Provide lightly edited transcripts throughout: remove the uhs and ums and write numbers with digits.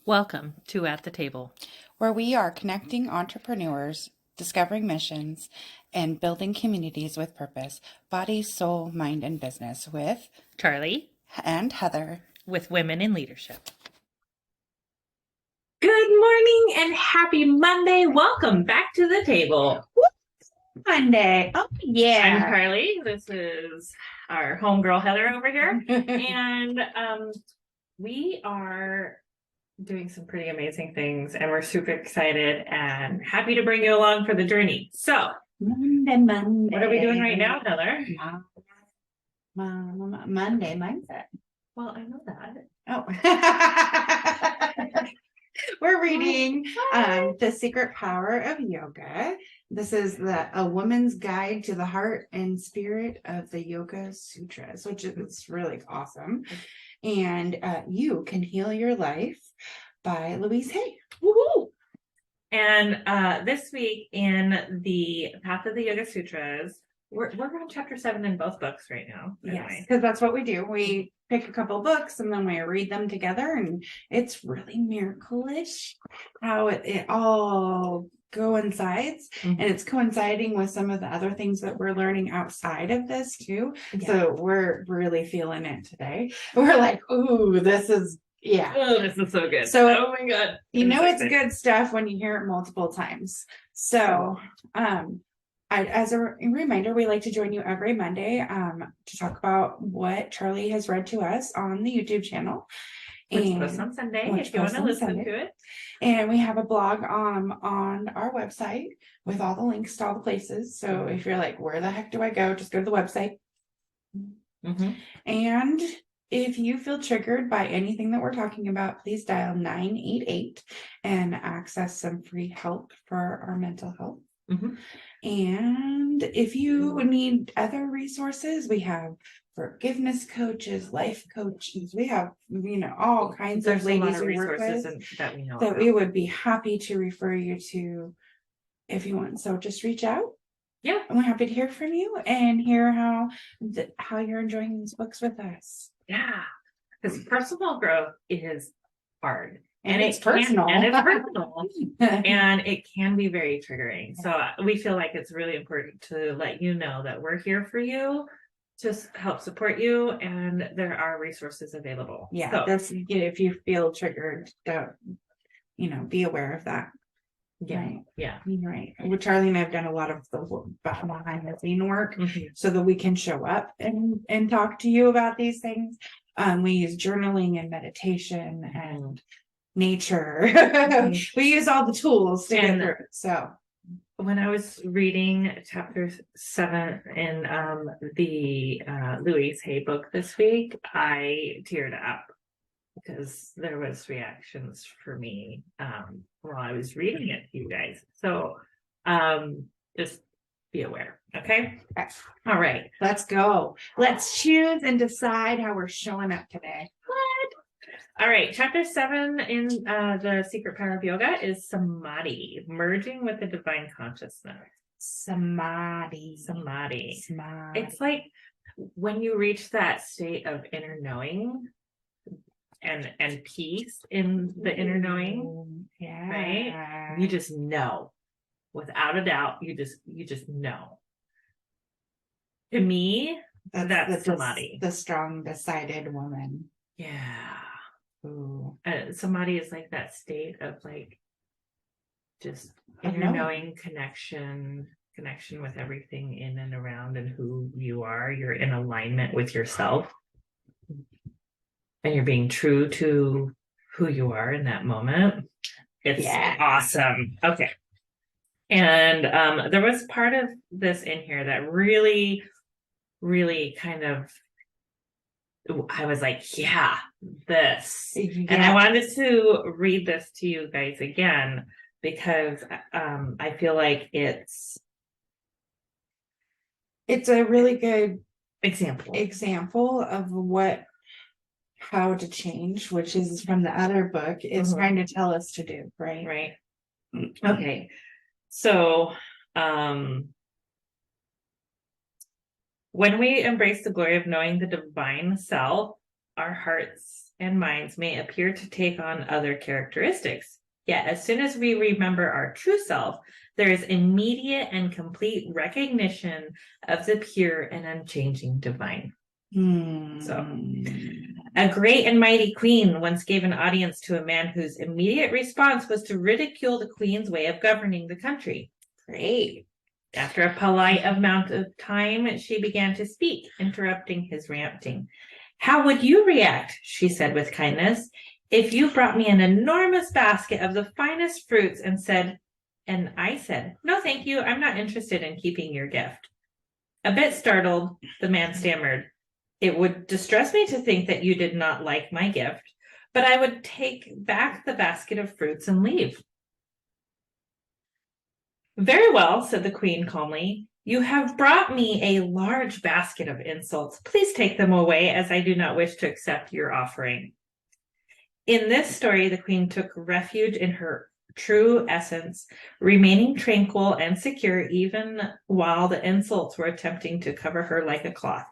Welcome to At the Table, where we are connecting entrepreneurs, discovering missions, and building communities with purpose, body, soul, mind, and business with Charlie and Heather. with Women in Leadership. Good morning and happy Monday. Welcome back to the table. Monday. Oh, I'm yeah. Carly. This is our homegirl Heather over here. And we are doing some pretty amazing things, and we're super excited and happy to bring you along for the journey. So, Monday. what are we doing right now, Heather? Monday mindset. Well, I know that. Oh. We're reading The Secret Power of Yoga. This is a woman's guide to the heart and spirit of the Yoga Sutras, which is really awesome. And You Can Heal Your Life by Louise Hay. Woohoo! And this week in the Path of the Yoga Sutras, we're on chapter 7 in both books right now. Yes, because that's what we do. We pick a couple books and then we read them together, and it's really miracle-ish how it all coincides. And it's coinciding with some of the other things that we're learning outside of this too. So we're really feeling it today. We're like, ooh, this is Oh, this is so good. So, oh my god, it's good stuff when you hear it multiple times. So as a reminder, we like to join you every Monday to talk about what Charlie has read to us on the YouTube channel. Which posts on Sunday if you want to listen to it. And we have a blog on our website with all the links to all the places. So if you're like, where the heck do I go? Just go to the website. And if you feel triggered by anything that we're talking about, please dial 988 and access some free help for our mental health. And if you need other resources, we have forgiveness coaches, life coaches. We have, all kinds of ladies we work with that we know that we would be happy to refer you to if you want. So just reach out. Yeah, and we're happy to hear from you and hear how you're enjoying these books with us. Yeah, because personal growth is hard. And it's personal. And it's personal. And it can be very triggering. So we feel like it's really important to let you know that we're here for you to help support you, and there are resources available. Yeah, so that's if you feel triggered, don't be aware of that. Yeah, right. Yeah, right. Well, Charlie and I have done a lot of the behind the scene work so that we can show up and talk to you about these things. We use journaling and meditation and nature. We use all the tools to get through it. So when I was reading chapter 7 in the Louise Hay book this week, I teared up because there was reactions for me while I was reading it to you guys. So just be aware. Okay. All right. Let's go. Let's choose and decide how we're showing up today. All right, chapter 7 in The Secret Power of Yoga is Samadhi, merging with the divine consciousness. Samadhi. It's like when you reach that state of inner knowing and peace in the inner knowing, right? You just know, without a doubt. You just know. To me, that's Samadhi. The strong, decided woman. Yeah. Samadhi is like that state of like just inner knowing connection with everything in and around and who you are. You're in alignment with yourself and you're being true to who you are in that moment. It's awesome. Okay. And there was part of this in here that really, really kind of, I was like, this. And I wanted to read this to you guys again because I feel like it's a really good example of how to change, which is from the other book, is trying to tell us to do, right? Okay. So when we embrace the glory of knowing the divine self, our hearts and minds may appear to take on other characteristics. Yet, as soon as we remember our true self, there is immediate and complete recognition of the pure and unchanging divine. So, a great and mighty queen once gave an audience to a man whose immediate response was to ridicule the queen's way of governing the country. Great. After a polite amount of time, she began to speak, interrupting his ranting. How would you react, she said with kindness, if you brought me an enormous basket of the finest fruits and I said, no, thank you, I'm not interested in keeping your gift. A bit startled, the man stammered, it would distress me to think that you did not like my gift, but I would take back the basket of fruits and leave. Very well, said the queen calmly. You have brought me a large basket of insults. Please take them away, as I do not wish to accept your offering. In this story, the queen took refuge in her true essence, remaining tranquil and secure even while the insults were attempting to cover her like a cloth.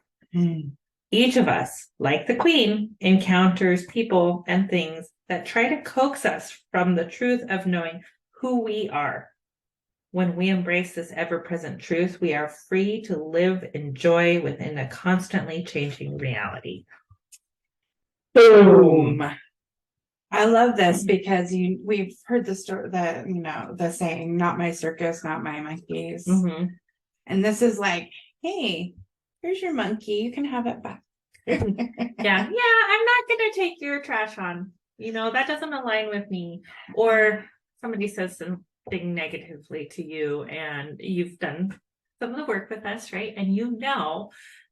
Each of us, like the queen, encounters people and things that try to coax us from the truth of knowing who we are. When we embrace this ever-present truth, we are free to live in joy within a constantly changing reality. Boom. I love this because we've heard the story that, the saying, not my circus, not my monkeys. Mm-hmm. And this is like, hey, here's your monkey. You can have it back. Yeah, I'm not going to take your trash on. That doesn't align with me. Or somebody says something negatively to you and you've done some of the work with us, right? And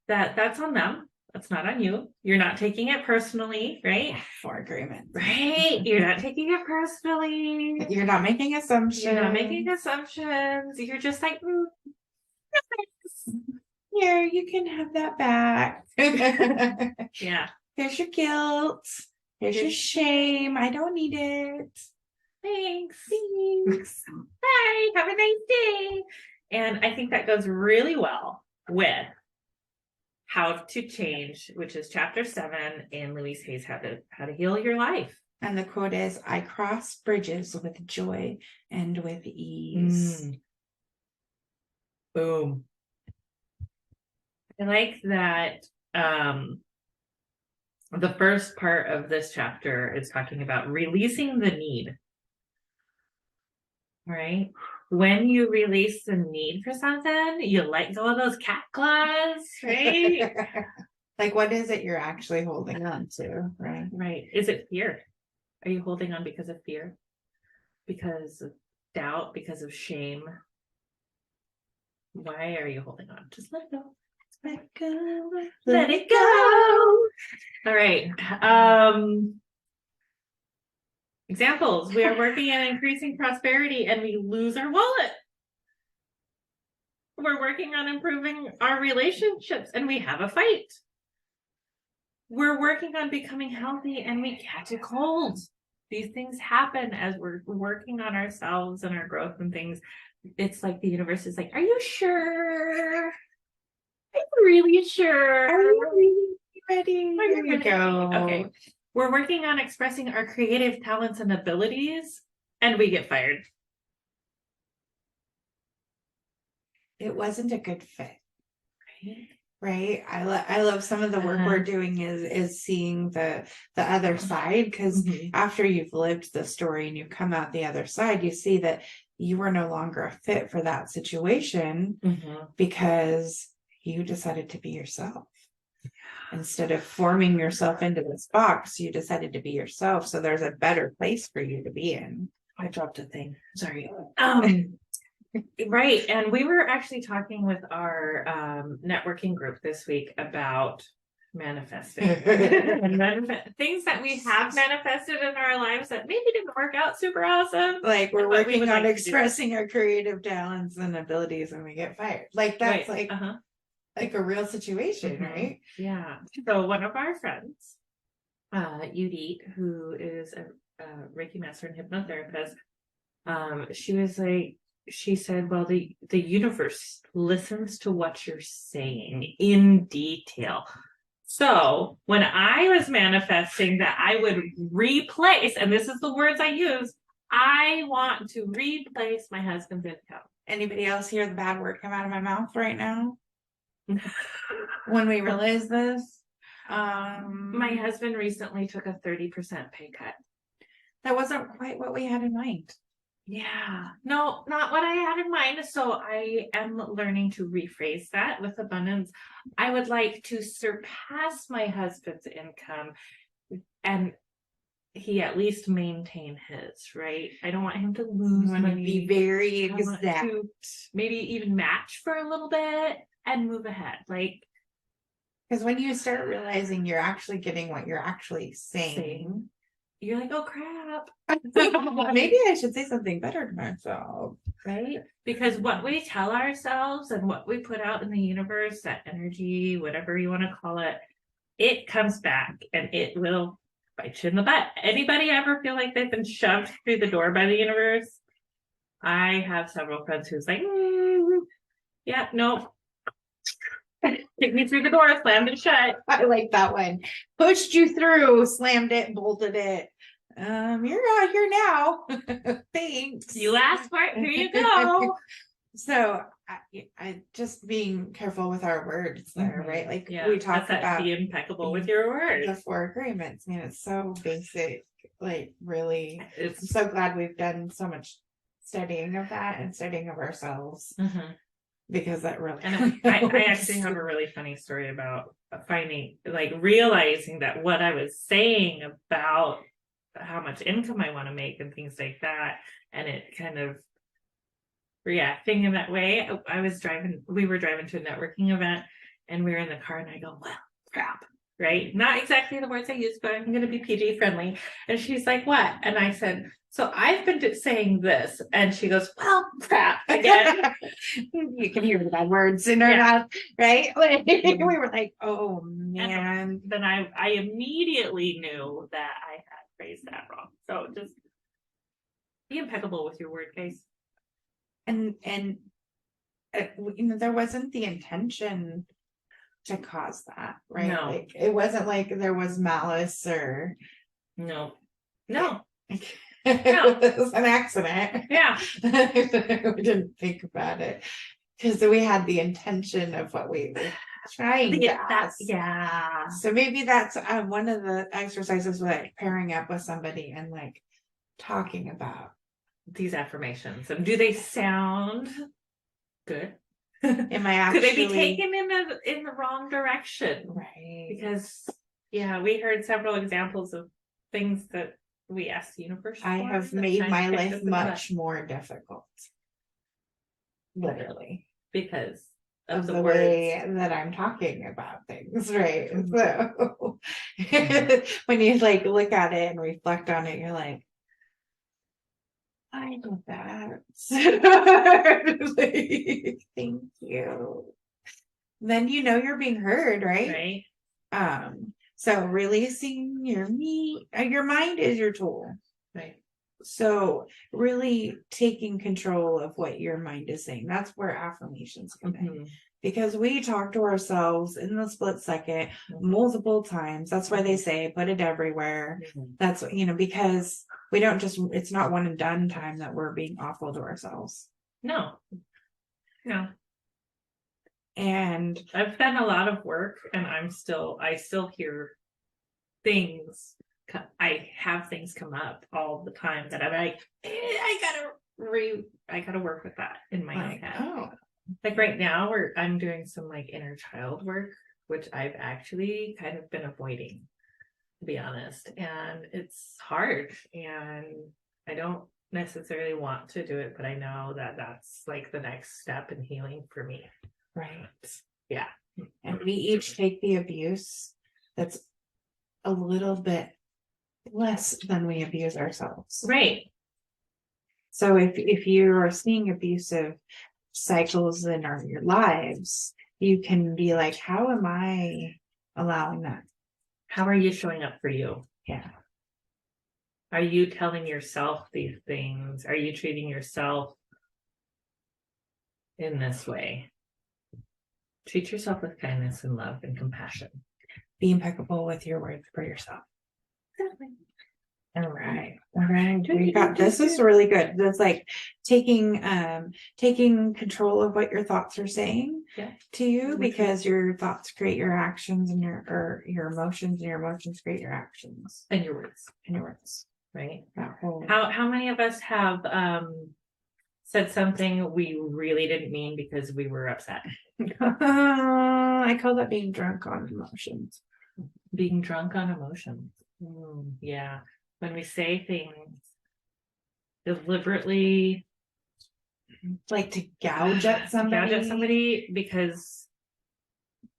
that that's on them. That's not on you. You're not taking it personally, right? For agreement. Right. You're not taking it personally. You're not making assumptions. You're just like, here, you can have that back. Yeah. Here's your guilt. Here's your shame. I don't need it. Thanks. Bye. Have a nice day. And I think that goes really well with How to Change, which is chapter 7 in Louise Hay's How to Heal Your Life. And the quote is, I cross bridges with joy and with ease. Boom. I like that the first part of this chapter is talking about releasing the need. Right? When you release the need for something, you let go of those cat claws, right? Like, what is it you're actually holding on to, right? Right. Is it fear? Are you holding on because of fear? Because of doubt? Because of shame? Why are you holding on? Just let it go. Let go. Let it go. All right. Examples. We are working on increasing prosperity and we lose our wallet. We're working on improving our relationships and we have a fight. We're working on becoming healthy and we catch a cold. These things happen as we're working on ourselves and our growth and things. It's like the universe is like, are you sure? Are you really sure? Are you really ready? There you go. Okay. We're working on expressing our creative talents and abilities, and we get fired. It wasn't a good fit. Right. I love some of the work we're doing is seeing the other side, because after you've lived the story and you come out the other side, you see that you were no longer a fit for that situation because you decided to be yourself. Instead of forming yourself into this box, you decided to be yourself. So there's a better place for you to be in. I dropped a thing. Sorry. Right. And we were actually talking with our networking group this week about manifesting things that we have manifested in our lives that maybe didn't work out super awesome. Like we're working on expressing our creative talents and abilities and we get fired. Like that's like a real situation, right? Yeah. So one of our friends, Udit, who is a Reiki master and hypnotherapist, she said, well, the universe listens to what you're saying in detail. So when I was manifesting that I would replace, and this is the words I use, I want to replace my husband's income. Anybody else hear the bad word come out of my mouth right now? When we realize this, My husband recently took a 30% pay cut. that wasn't quite what we had in mind. Yeah, no, not what I had in mind. So I am learning to rephrase that with abundance. I would like to surpass my husband's income and he at least maintain his, right? I don't want him to lose money. Be very I want exact. to maybe even match for a little bit and move ahead. Like, because when you start realizing you're actually getting what you're actually saying, you're like, oh crap. maybe I should say something better to myself, right? Because what we tell ourselves and what we put out in the universe, that energy, whatever you want to call it, it comes back and it will bite you in the butt. Anybody ever feel like they've been shoved through the door by the universe? I have several friends who's like, yeah, nope. Take me through the door, slammed it shut. I like that one. Pushed you through, slammed it, bolted it. You're out here now. Thanks. You asked for it, here you go. So I just being careful with our words there, right? Like we talked about be impeccable with your words. The 4 agreements. I mean, it's so basic. Like really, I'm It's so glad we've done so much studying of that and studying of ourselves because that really. And I actually have a really funny story about finding, like, realizing that what I was saying about how much income I want to make and things like that, and it kind of reacting in that way. We were driving to a networking event and we were in the car and I go, well, crap, right? Not exactly the words I used, but I'm going to be PG friendly. And she's like, what? And I said, so I've been saying this. And she goes, well, crap again. You can hear the bad words in her mouth, right? Like, we were like, oh man. And then I immediately knew that I had phrased that wrong. So just be impeccable with your word, guys. And there wasn't the intention to cause that, right? No. Like it wasn't like there was malice or no. It was an accident. Yeah. We didn't think about it because we had the intention of what we were trying to ask. Yeah. So maybe that's one of the exercises, like pairing up with somebody and like talking about these affirmations. And do they sound good? Am I actually, could they be taken in the wrong direction? Right. Because we heard several examples of things that we asked the universe for. I have made my life much more difficult. Literally. Because of the way that I'm talking about things, right? So when you like look at it and reflect on it, you're like, I love that. Like, thank you. Then you know you're being heard, right? So releasing your mind is your tool. Right. So really taking control of what your mind is saying. That's where affirmations come in. Because we talk to ourselves in the split second multiple times. That's why they say put it everywhere. That's because we don't it's not one and done time that we're being awful to ourselves. No. And I've done a lot of work and I still hear things. I have things come up all the time that I'm like, I gotta work with that in my own head. Oh. Like right now I'm doing some like inner child work, which I've actually kind of been avoiding, to be honest. And it's hard and I don't necessarily want to do it, but I know that that's like the next step in healing for me. Right. Yeah. And we each take the abuse that's a little bit less than we abuse ourselves. Right. So if you are seeing abusive cycles in your lives, you can be like, how am I allowing that? How are you showing up for you? Yeah. Are you telling yourself these things? Are you treating yourself in this way? Treat yourself with kindness and love and compassion. be impeccable with your words for yourself. Exactly. All right. We got this is really good. That's like taking control of what your thoughts are saying to you, because your thoughts create your actions and your emotions, and your emotions create your actions. And your words. And your words. Right. That whole How many of us have said something we really didn't mean because we were upset? I call that being drunk on emotions. Being drunk on emotions. Yeah. When we say things deliberately, like to gouge at somebody, because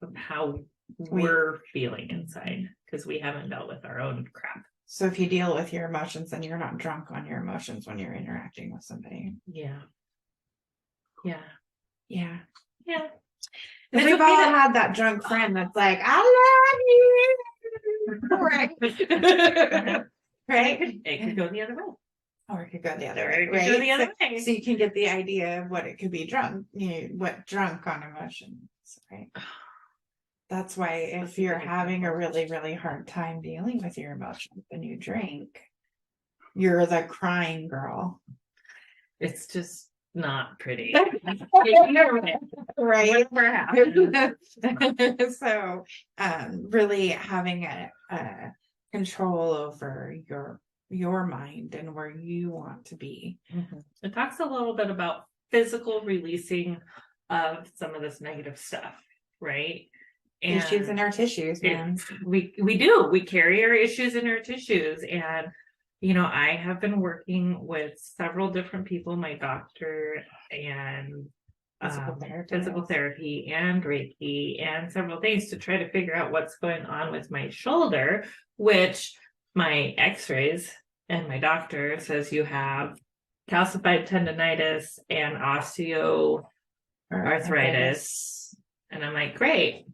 of how we're feeling inside, because we haven't dealt with our own crap. So if you deal with your emotions, then you're not drunk on your emotions when you're interacting with somebody. Yeah. We've all had that drunk friend that's like, I love you. Right. Right. It could go the other way. Or it could go the other Or way. it could go the other way. So you can get the idea of what it could be drunk, what drunk on emotions, right? That's why if you're having a really, really hard time dealing with your emotions when you drink, you're the crying girl. It's just not pretty. Right. So really having a control over your mind and where you want to be. It talks a little bit about physical releasing of some of this negative stuff, right? And issues in our tissues, man. We carry our issues in our tissues. And I have been working with several different people, my doctor and physical therapy and Reiki and several things to try to figure out what's going on with my shoulder, which my x-rays and my doctor says you have calcified tendonitis and osteoarthritis. And I'm like, great.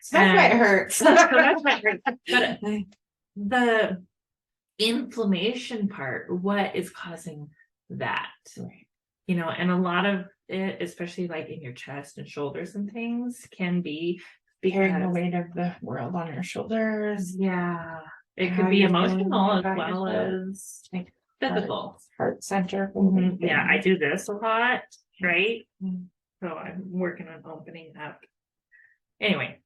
So that's why it hurts. But the inflammation part, what is causing that? Right. And a lot of it, especially like in your chest and shoulders and things, can be carrying the weight of the world on your shoulders. Yeah. It could be emotional as well as physical. Heart center. Yeah, I do this a lot, right? So I'm working on opening up. Anyway.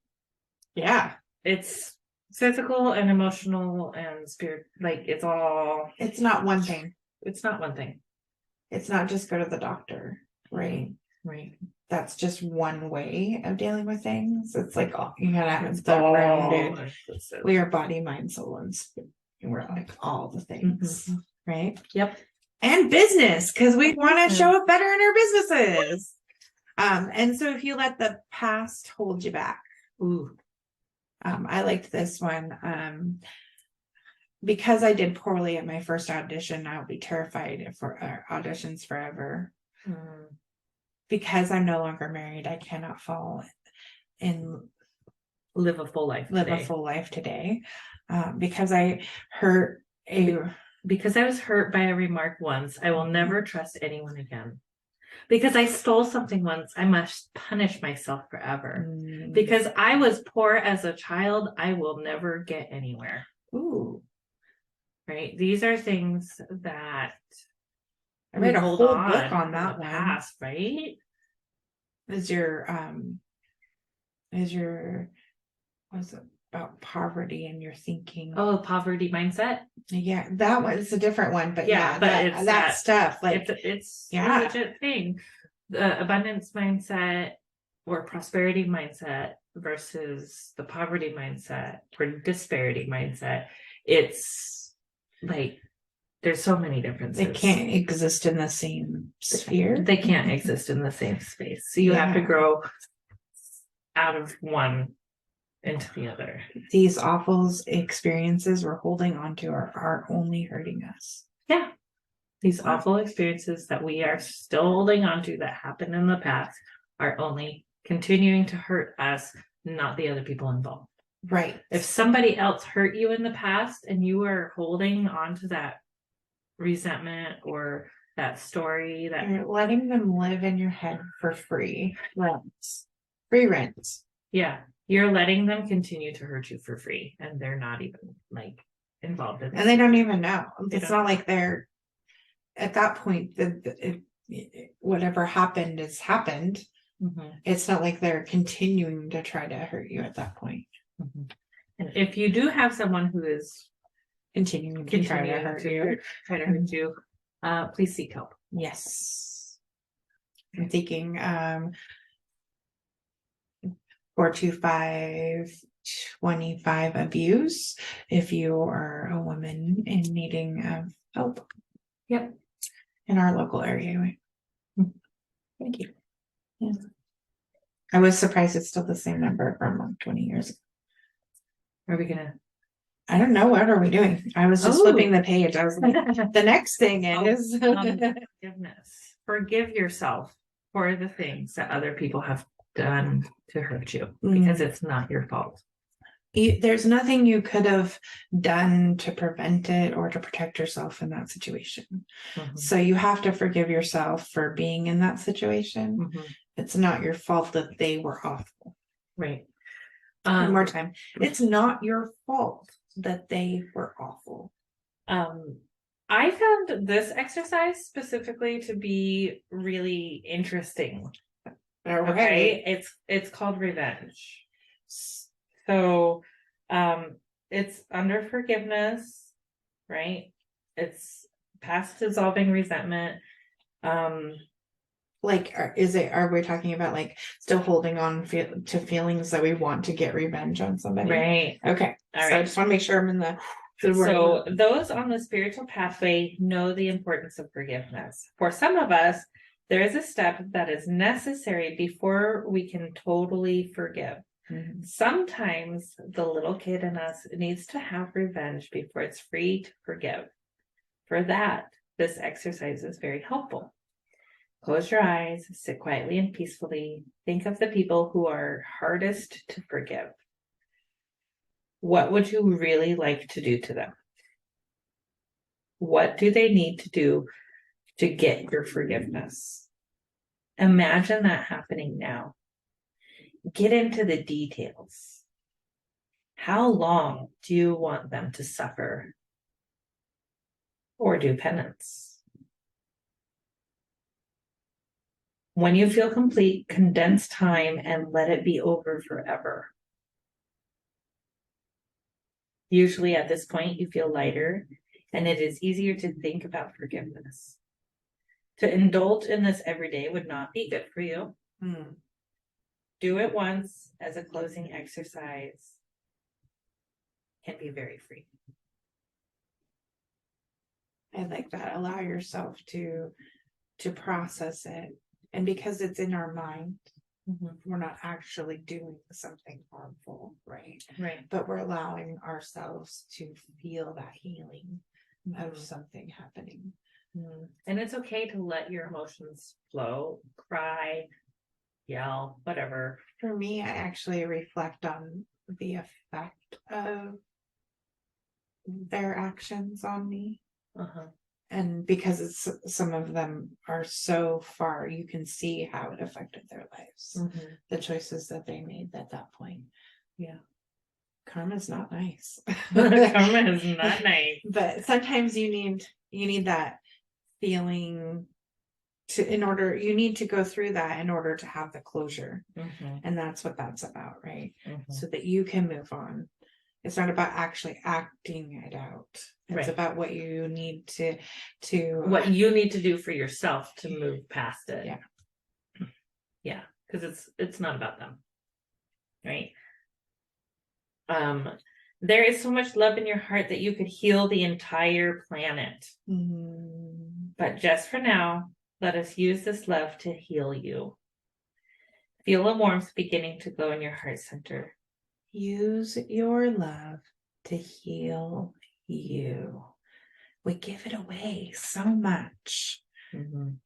Yeah. It's physical and emotional and spirit. Like it's not one thing. It's not one thing. It's not just go to the doctor, right? Right. That's just one way of dealing with things. It's like you gotta have the rounded. We are body, mind, soul, and spirit. And we're like all the things, right? Yep. And business, because we want to show up better in our businesses. And so if you let the past hold you back, I liked this one. Because I did poorly at my first audition, I'll be terrified for auditions forever. Because I'm no longer married, I cannot fall and live a full life today. Because I hurt because I was hurt by a remark once, I will never trust anyone again. Because I stole something once, I must punish myself forever. Because I was poor as a child, I will never get anywhere. Ooh. Right? These are things that I read a whole book on that one. Past, right? Is what's it about poverty and your thinking? Oh, poverty mindset. Yeah, that one is a different one, but it's that stuff. Like it's a legit thing. The abundance mindset or prosperity mindset versus the poverty mindset or disparity mindset. It's like there's so many differences. They can't exist in the same sphere. They can't exist in the same space. So you have to grow out of one into the other. These awful experiences we're holding on to are only hurting us. Yeah. These awful experiences that we are still holding on to that happened in the past are only continuing to hurt us, not the other people involved. Right. If somebody else hurt you in the past and you are holding on to that resentment or that story, that you're letting them live in your head for free rent. Free rent. Yeah. You're letting them continue to hurt you for free, and they're not even like involved in And they this. don't even know. They It's don't not know. like they're at that point whatever happened has happened. Mhm. It's not like they're continuing to try to hurt you at that point. Mhm. And if you do have someone who is Continuing to try to hurt you. try to hurt you, please seek help. Yes. I'm thinking 42525 abuse if you are a woman in needing of help. Yep. In our local area. Thank you. Yeah. I was surprised it's still the same number from like 20 years ago. Are we gonna? I don't know. What are we doing? I was just flipping the page. I was like, the next thing is Forgiveness. Forgive yourself for the things that other people have done to hurt you because it's not your fault. There's nothing you could have done to prevent it or to protect yourself in that situation. So you have to forgive yourself for being in that situation. It's not your fault that they were awful. Right. One more time. It's not your fault that they were awful. I found this exercise specifically to be really interesting. Okay. It's called revenge. So it's under forgiveness, right? It's past dissolving resentment. Like, are we talking about like still holding on to feelings that we want to get revenge on somebody? Right. Okay. All so right. I just want to make sure I'm in the So those on the spiritual pathway know the importance of forgiveness. For some of us, there is a step that is necessary before we can totally forgive. Sometimes the little kid in us needs to have revenge before it's free to forgive. For that, this exercise is very helpful. Close your eyes, sit quietly and peacefully. Think of the people who are hardest to forgive. What would you really like to do to them? What do they need to do to get your forgiveness? Imagine that happening now. Get into the details. How long do you want them to suffer or do penance? When you feel complete, condense time and let it be over forever. Usually at this point, you feel lighter and it is easier to think about forgiveness. To indulge in this every day would not be good for you. Do it once as a closing exercise. Can be very free. I like that. Allow yourself to process it. And because it's in our mind, we're not actually doing something harmful, right? Right. But we're allowing ourselves to feel that healing of something happening. And it's okay to let your emotions flow, cry, yell, whatever. For me, I actually reflect on the effect of their actions on me. And because some of them are so far, you can see how it affected their lives. The choices that they made at that point. Yeah. Karma's not nice. Karma is not nice. But sometimes you need that feeling you need to go through that in order to have the closure. And that's what that's about, right? So that you can move on. It's not about actually acting it out. It's about what you need to what you need to do for yourself to move past it. Yeah, because it's not about them, right? There is so much love in your heart that you could heal the entire planet. But just for now, let us use this love to heal you. Feel a warmth beginning to glow in your heart center. Use your love to heal you. We give it away so much.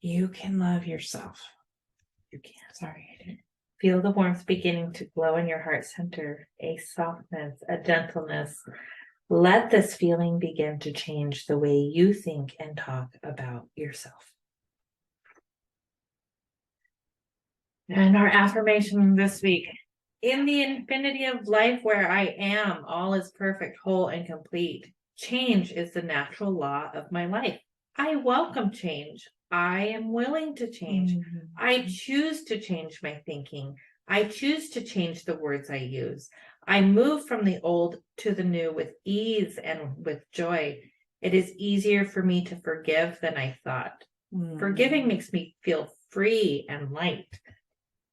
You can love yourself. You can. Sorry, I didn't. Feel the warmth beginning to glow in your heart center, a softness, a gentleness. Let this feeling begin to change the way you think and talk about yourself. And our affirmation this week In the infinity of life where I am, all is perfect, whole, and complete. Change is the natural law of my life. I welcome change. I am willing to change. I choose to change my thinking. I choose to change the words I use. I move from the old to the new with ease and with joy. It is easier for me to forgive than I thought. Forgiving makes me feel free and light.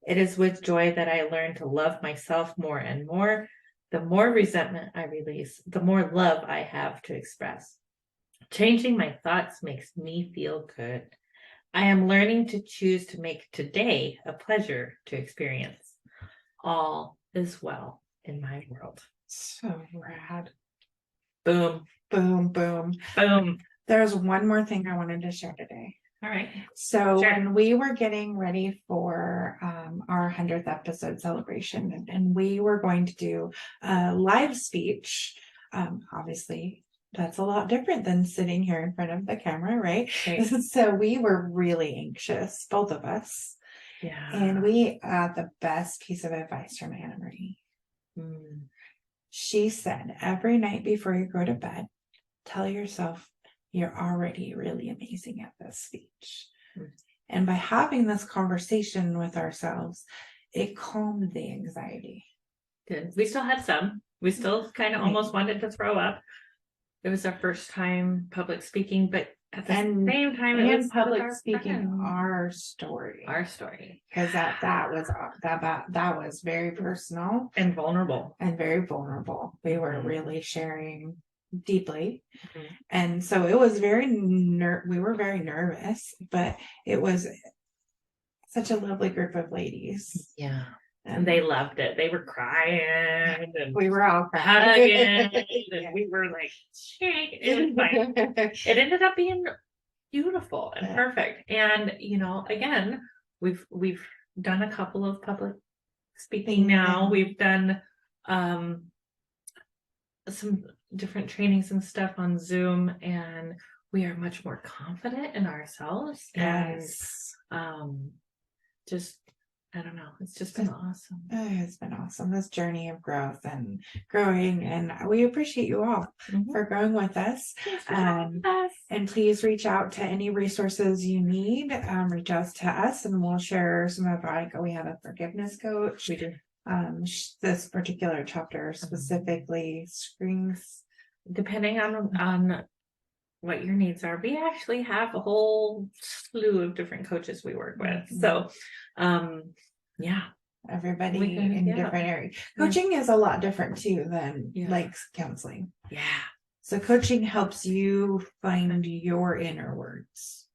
It is with joy that I learn to love myself more and more. The more resentment I release, the more love I have to express. Changing my thoughts makes me feel good. I am learning to choose to make today a pleasure to experience. All is well in my world. So rad. Boom, Boom, boom. boom. There's one more thing I wanted to share today. All right. So Sure. when we were getting ready for our 100th episode celebration, and we were going to do a live speech, obviously that's a lot different than sitting here in front of the camera, right? Right. So we were really anxious, both of us. Yeah. And we got the best piece of advice from Anna Marie. She said, every night before you go to bed, tell yourself you're already really amazing at this speech. And by having this conversation with ourselves, it calmed the anxiety. Good. We still had some. We still kind of almost wanted to throw up. It was our first time public speaking, but at the same time, it was public with our speaking friends. our story. Our story. Because that was very personal And vulnerable. and very vulnerable. We were really sharing deeply. Mhm. And so it was we were very nervous, but it was such a lovely group of ladies. Yeah. And they loved it. They were crying and we were all hugging. crying. And we were like, it was fine. It ended up being beautiful and perfect. And again, we've done a couple of public speaking now. We've done some different trainings and stuff on Zoom, and we are much more confident in ourselves. Yes. And just I don't know. It's just been awesome. It's been awesome. This journey of growth and growing, and we appreciate you all for growing with us. And please reach out to any resources you need. Reach out to us, and we'll share some of we have a forgiveness coach. We do. This particular chapter specifically screens, depending on what your needs are. We actually have a whole slew of different coaches we work with. So, everybody in different areas. Coaching is a lot different too than like counseling. Yeah. So coaching helps you find your inner words.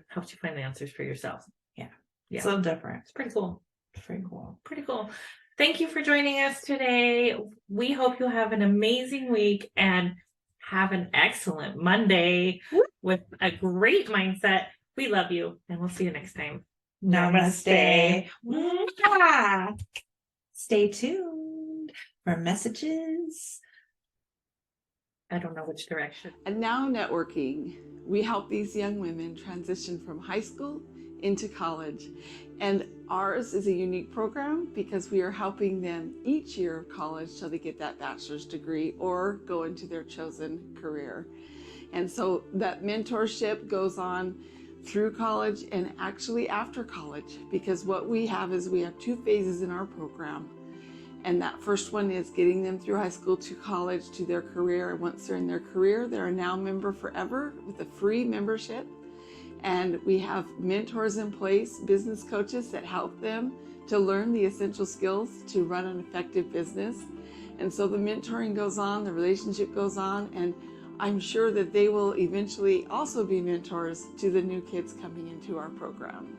Helps you find the answers for yourself. Yeah. It's a little different. It's pretty cool. Pretty cool. Thank you for joining us today. We hope you have an amazing week and have an excellent Monday with a great mindset. We love you, and we'll see you next time. Namaste. Stay tuned for messages. I don't know which direction. And now networking. We help these young women transition from high school into college. And ours is a unique program because we are helping them each year of college till they get that bachelor's degree or go into their chosen career. And so that mentorship goes on through college and actually after college, because what we have is we have 2 phases in our program. And that first one is getting them through high school to college to their career. And once they're in their career, they're a now member forever with a free membership. And we have mentors in place, business coaches that help them to learn the essential skills to run an effective business. And so the mentoring goes on, the relationship goes on, and I'm sure that they will eventually also be mentors to the new kids coming into our program.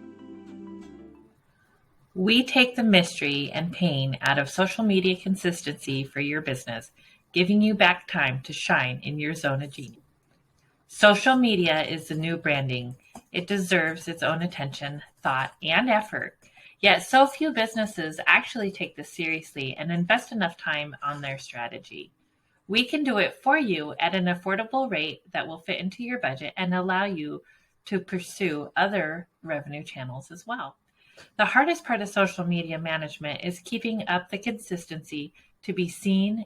We take the mystery and pain out of social media consistency for your business, giving you back time to shine in your zone of genius. Social media is the new branding. It deserves its own attention, thought, and effort. Yet so few businesses actually take this seriously and invest enough time on their strategy. We can do it for you at an affordable rate that will fit into your budget and allow you to pursue other revenue channels as well. The hardest part of social media management is keeping up the consistency to be seen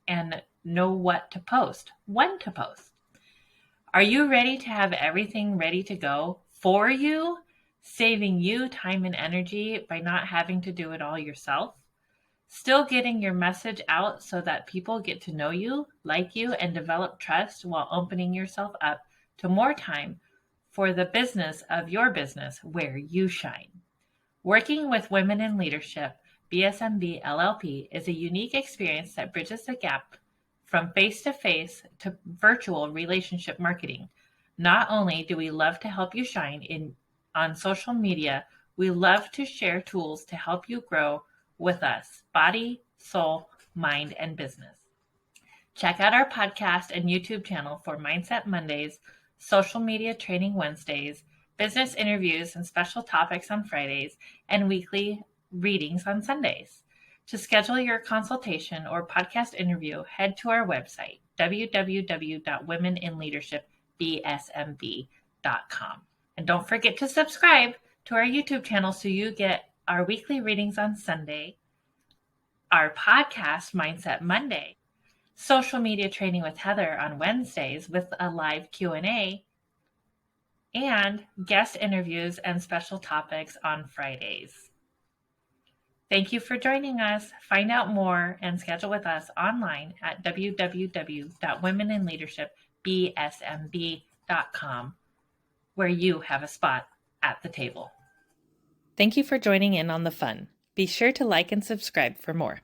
and know what to post, when to post. Are you ready to have everything ready to go for you, saving you time and energy by not having to do it all yourself? Still getting your message out so that people get to know you, like you, and develop trust while opening yourself up to more time for the business of your business where you shine. Working with Women in Leadership, BSMB LLP, is a unique experience that bridges the gap from face-to-face to virtual relationship marketing. Not only do we love to help you shine on social media, we love to share tools to help you grow with us, body, soul, mind, and business. Check out our podcast and YouTube channel for Mindset Mondays, Social Media Training Wednesdays, business interviews and special topics on Fridays, and weekly readings on Sundays. To schedule your consultation or podcast interview, head to our website, www.womeninleadershipbsmb.com. And don't forget to subscribe to our YouTube channel so you get our weekly readings on Sunday, our podcast, Mindset Monday, Social Media Training with Heather on Wednesdays with a live Q&A, and guest interviews and special topics on Fridays. Thank you for joining us. Find out more and schedule with us online at www.womeninleadershipbsmb.com, where you have a spot at the table. Thank you for joining in on the fun. Be sure to like and subscribe for more.